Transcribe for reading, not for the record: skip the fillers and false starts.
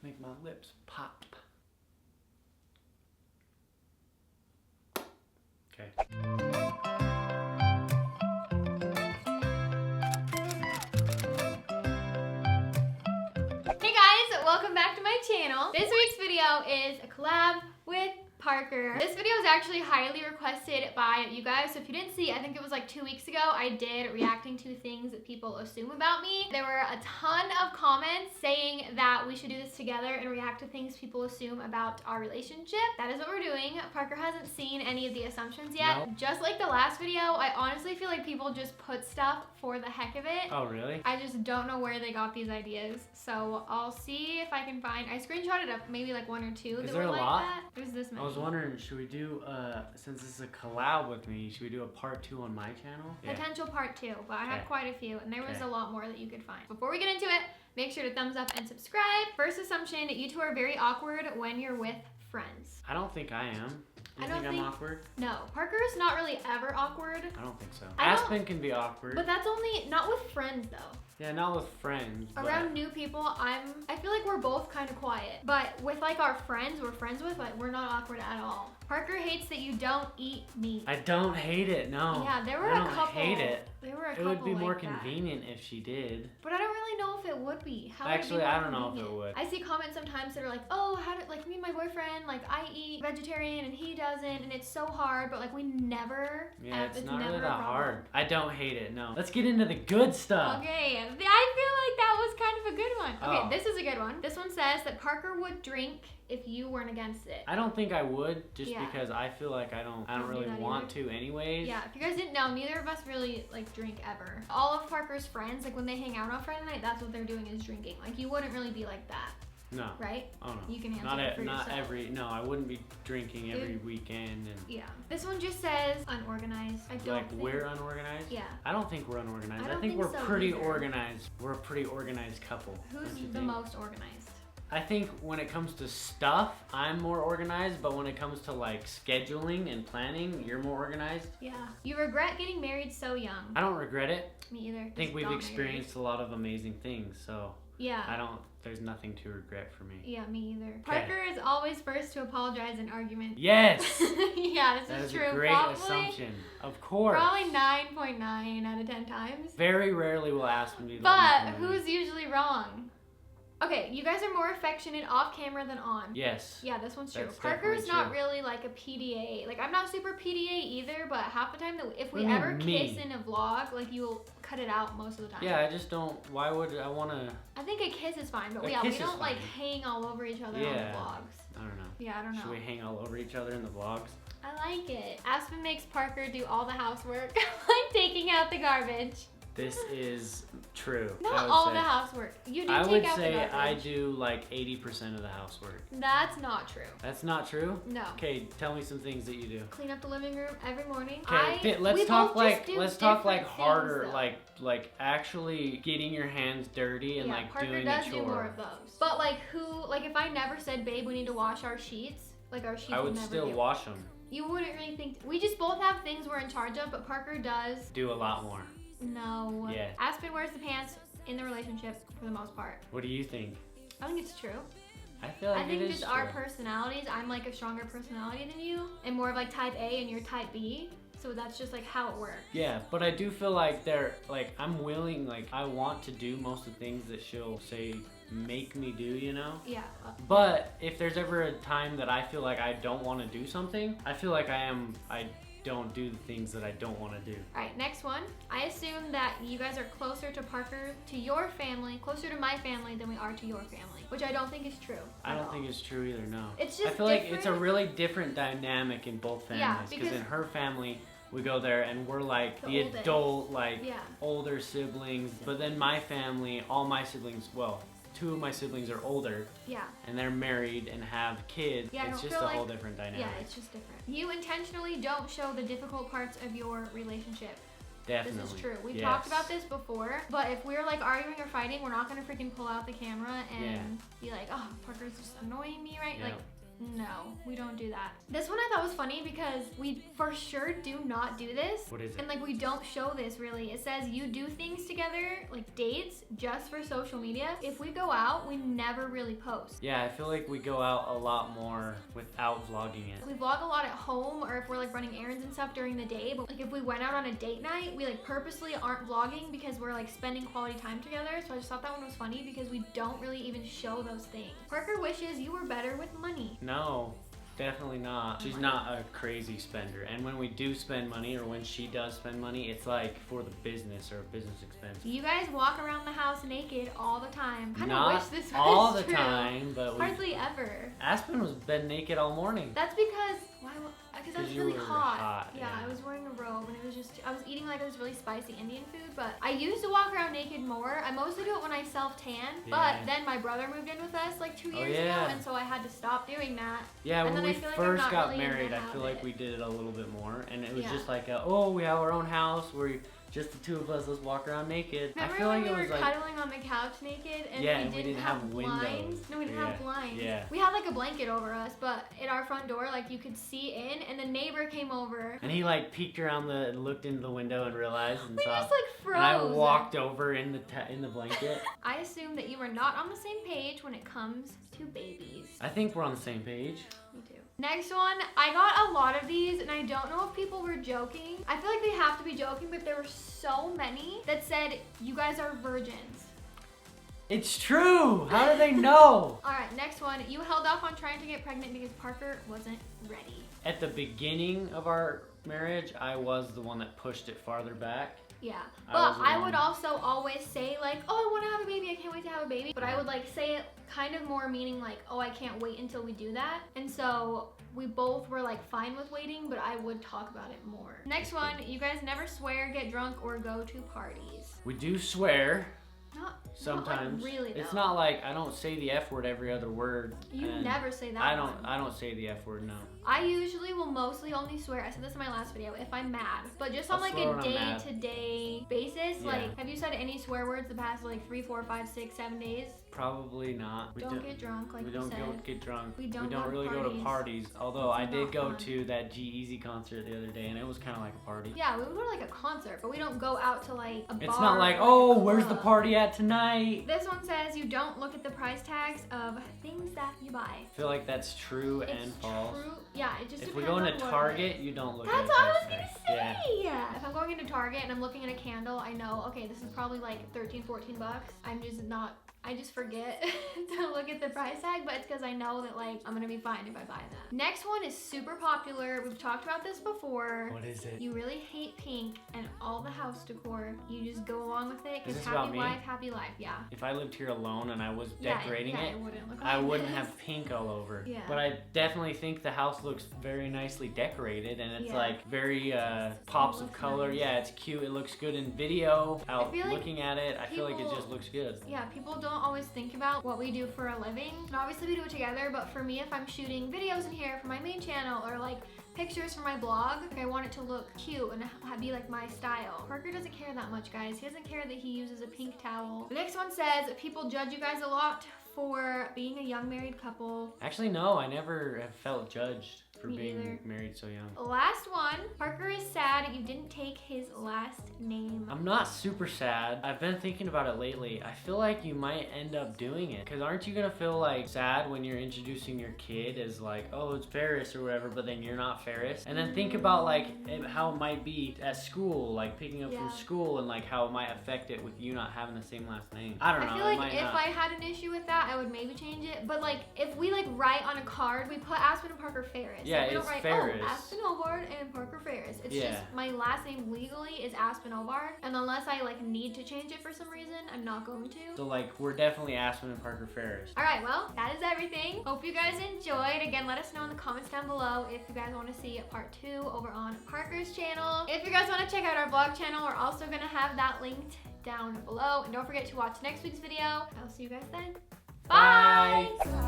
make my lips pop. Okay. Hey guys, welcome back to my channel. This week's video is a collab with Parker. This video is actually highly requested by you guys, so if you didn't see, I think it was like 2 weeks ago, I did reacting to things that people assume about me. There were a ton of comments saying that we should do this together and react to things people assume about our relationship. That is what we're doing. Parker hasn't seen any of the assumptions yet. Nope. Just like the last video, I honestly feel like people just put stuff for the heck of it. Oh, really? I just don't know where they got these ideas, so I'll see if I can find. I screenshotted up maybe like 1 or 2 that there were a like lot? that. There's this many. I was wondering, should we do, since this is a collab with me, should we do a part 2 on my channel? Potential part 2, but I have Okay. quite a few, and there was Okay. a lot more that you could find. Before we get into it, make sure to thumbs up and subscribe. First assumption, you two are very awkward when you're with friends. I don't think I am. You I don't think I'm think- awkward? No, Parker's not really ever awkward, I don't think so. I don't- Aspyn can be awkward. but that's only, not with friends though. Yeah, not with friends. Around new people, I feel like we're both kind of quiet. But with like our friends we're friends with, like we're not awkward at all. Parker hates that you don't eat meat. I don't hate it, no. Yeah, there were I a don't couple. hate it. There were a It couple would be more like that. convenient if she did. But I don't really know if it would be. How Actually, would it be more I don't know if it convenient? would. I see comments sometimes that are like, oh, how did, like me and my boyfriend, like I eat vegetarian and he doesn't, and it's so hard, but like we never. Yeah, it's not never really a that problem. hard. I don't hate it, no. Let's get into the good stuff. Okay, I feel like that was kind of a good one. Okay, Oh. this is a good one. This one says that Parker would drink if you weren't against it. I don't think I would, just Yeah. because I feel like I don't do really that want either. to anyways. Yeah, if you guys didn't know, neither of us really like drink ever. All of Parker's friends, like when they hang out on Friday night, that's what they're doing is drinking. Like you wouldn't really be like that, No. right? Oh no. You can answer not it for not yourself. every. No, I wouldn't be drinking every Dude. weekend and. Yeah. This one just says unorganized. I don't Like think. we're unorganized? Yeah. I don't think we're unorganized. I don't think think we're so pretty either. organized. We're a pretty organized couple. Who's don't you the think? most organized? I think when it comes to stuff, I'm more organized, but when it comes to like scheduling and planning, you're more organized. Yeah. You regret getting married so young. I don't regret it. Me either. I think we've experienced a lot of amazing things, so Yeah. there's nothing to regret for me. Yeah, me either. Parker is always first to apologize in arguments. Yes! Yeah, this That is is true. a great assumption. Of course. Probably 9.9 out of 10 times. Very rarely will Aspyn be the But one to who's usually wrong? Okay, you guys are more affectionate off camera than on. Yes. Yeah, this one's true. That's Parker's definitely not true. really like a PDA. Like I'm not super PDA either, but half the time that if we What do you ever mean? kiss in a vlog, like you'll cut it out most of the time. Yeah, I just don't. Why would I want to? I think a kiss is fine, but A yeah, we kiss is don't like fine. hang all over each other on the Yeah. vlogs. I don't know. Yeah, I don't know. Should we hang all over each other in the vlogs? I like it. Aspyn makes Parker do all the housework, like taking out the garbage. This is true. I Not would all say. the housework. You do I take would out the say garbage. I do like 80% of the housework. That's not true. That's not true? No. Okay, tell me some things that you do. Clean up the living room every morning. Okay, we let's talk both just like do let's talk like different harder, things, though. like actually getting your hands dirty and yeah, like Parker doing does a do more chore. of those. But like like if I never said, babe, we need to wash our sheets, like our sheets I would never still do. wash them. You wouldn't really think. We just both have things we're in charge of, but Parker does. Do a lot more. No. Yes. Aspyn wears the pants in the relationship for the most part. What do you think? I think it's true. I feel like I think it is just our true. personalities, I'm like a stronger personality than you, and more of like type A and you're type B. So that's just like how it works. Yeah, but I do feel like I'm willing, like I want to do most of the things that she'll say make me do, you know? Yeah. But if there's ever a time that I feel like I don't want to do something, I feel like I don't do the things that I don't want to do. Alright, next one. I assume that you guys are closer to Parker, to your family, closer to my family than we are to your family, which I don't think is true. I at don't all. think it's true either, no. It's just I feel like it's a different. really different dynamic in both families. Yeah, Because because- in her family, we go there and we're like The the oldest. adult, like Yeah. older siblings. But then my family, all my siblings, well, 2 of my siblings are older Yeah. and they're married and have kids. Yeah, I It's don't just feel a whole like- different dynamic. Yeah, it's just different. You intentionally don't show the difficult parts of your relationship. Definitely. This is true. We've Yes. talked about this before, but if we're like arguing or fighting, we're not gonna freaking pull out the camera and Yeah. be like, oh, Parker's just annoying me, right? Yeah. Like, No, we don't do that. This one I thought was funny because we for sure do not do this. What is it? And like we don't show this really. It says you do things together, like dates, just for social media. If we go out, we never really post. Yeah, I feel like we go out a lot more without vlogging it. We vlog a lot at home or if we're like running errands and stuff during the day. But like if we went out on a date night, we like purposely aren't vlogging because we're like spending quality time together. So I just thought that one was funny because we don't really even show those things. Parker wishes you were better with money. No, definitely not. She's not a crazy spender. And when we do spend money or when she does spend money, it's like for the business or business expense. You guys walk around the house naked all the time. I Not wish this was all the true. time, but Hardly ever. Aspen was been naked all morning. That's because I was you really were hot. hot, Yeah, yeah. I was wearing a robe and it was just, I was eating like this really spicy Indian food, but I used to walk around naked more. I mostly do it when I self-tan, but Yeah. then my brother moved in with us like 2 years yeah. ago, and so I had to stop doing that. Yeah, And when then we I feel like I'm first not got really in the married, I feel like habit. we did it a little bit more. And it was Yeah. just like, oh, we have our own house. We're just the two of us. Let's walk around naked. Remember I feel when like we it were was like, cuddling on the couch naked and Yeah, we and didn't have blinds? windows. No, we didn't have blinds. Yeah. We had like a blanket over us, but in our front door, like you could see in, and the neighbor came over. and he like peeked around and looked into the window and realized and We saw. just like froze. And I walked over in the blanket. I assume that you are not on the same page when it comes to babies. I think we're on the same page. Me too. Next one, I got a lot of these and I don't know if people were joking. I feel like they have to be joking, but there were so many that said, you guys are virgins. It's true. How do they know? All right, next one. You held off on trying to get pregnant because Parker wasn't ready. At the beginning of our marriage, I was the one that pushed it farther back. Yeah, I but was the I one. would also always say like, oh, I want to have a baby, I can't wait to have a baby. But I would like say it kind of more meaning like, oh, I can't wait until we do that. And so we both were like fine with waiting, but I would talk about it more. Next one, you guys never swear, get drunk, or go to parties. We do swear. Not Sometimes. like really though. It's not like I don't say the F word every other word. You and never say that. I one. don't say the F word, no. I usually will mostly only swear, I said this in my last video, if I'm mad. But just on I'll like swear when a I'm mad. day-to-day basis, Yeah. like, have you said any swear words the past like 3, 4, 5, 6, 7 days? Probably not. Don't get drunk, like we you don't said. get drunk. We don't go to really go to parties. parties. Although It's I did not go fun. to that G-Eazy concert the other day, and it was kind of like a party. Yeah, we would go to like a concert, but we don't go out to like a bar. It's not like, or, oh, a where's the club. party at tonight? This one says you don't look at the price tags of things that you buy. I feel like that's true and It's false. true. Yeah, it just If we depends go on into what Target, you don't look That's at the what I was price gonna tag. say. Yeah. If I'm going into Target and I'm looking at a candle, I know, okay, this is probably like 13, 14 bucks. I just forget to look at the price tag, but it's because I know that like I'm gonna be fine if I buy that. Next one is super popular. We've talked about this before. What is it? You really hate pink and all the house decor. You just go along with it Is because this about happy me? wife, happy life. Yeah. If I lived here alone and I was decorating yeah, it, wouldn't look I like wouldn't this. have pink all over. Yeah. But I definitely think the house looks very nicely decorated, and it's Yeah. like very pops of looks color. nice. Yeah, it's cute. It looks good in video. Out feel like looking at it, I feel like it people- just looks good. Yeah, people don't always think about what we do for a living. And obviously we do it together, but for me, if I'm shooting videos in here for my main channel or like pictures for my blog, like I want it to look cute and be like my style. Parker doesn't care that much, guys. He doesn't care that he uses a pink towel. The next one says, people judge you guys a lot for being a young married couple. Actually, no, I never have felt judged for Me being either. married so young. Last one, Parker is sad you didn't take his last name. I'm not super sad. I've been thinking about it lately. I feel like you might end up doing it. Because aren't you going to feel like sad when you're introducing your kid as like, oh, it's Ferris or whatever, but then you're not Ferris? And then think about like how it might be at school, like picking up Yeah. from school, and like how it might affect it with you not having the same last name. I don't know. I feel it like might if not. I had an issue with that, I would maybe change it. But like, if we like write on a card, we put Aspyn and Parker Ferris. Yeah, Like, we it's don't write, Ferris. oh, Aspyn Ovard and Parker Ferris. It's Yeah. just my last name legally is Aspyn Ovard, and unless I like need to change it for some reason, I'm not going to. So like, we're definitely Aspyn and Parker Ferris. All right, well, that is everything. Hope you guys enjoyed. Again, let us know in the comments down below if you guys want to see part 2 over on Parker's channel. If you guys want to check out our vlog channel, we're also going to have that linked down below. And don't forget to watch next week's video. I'll see you guys then. Bye. Bye.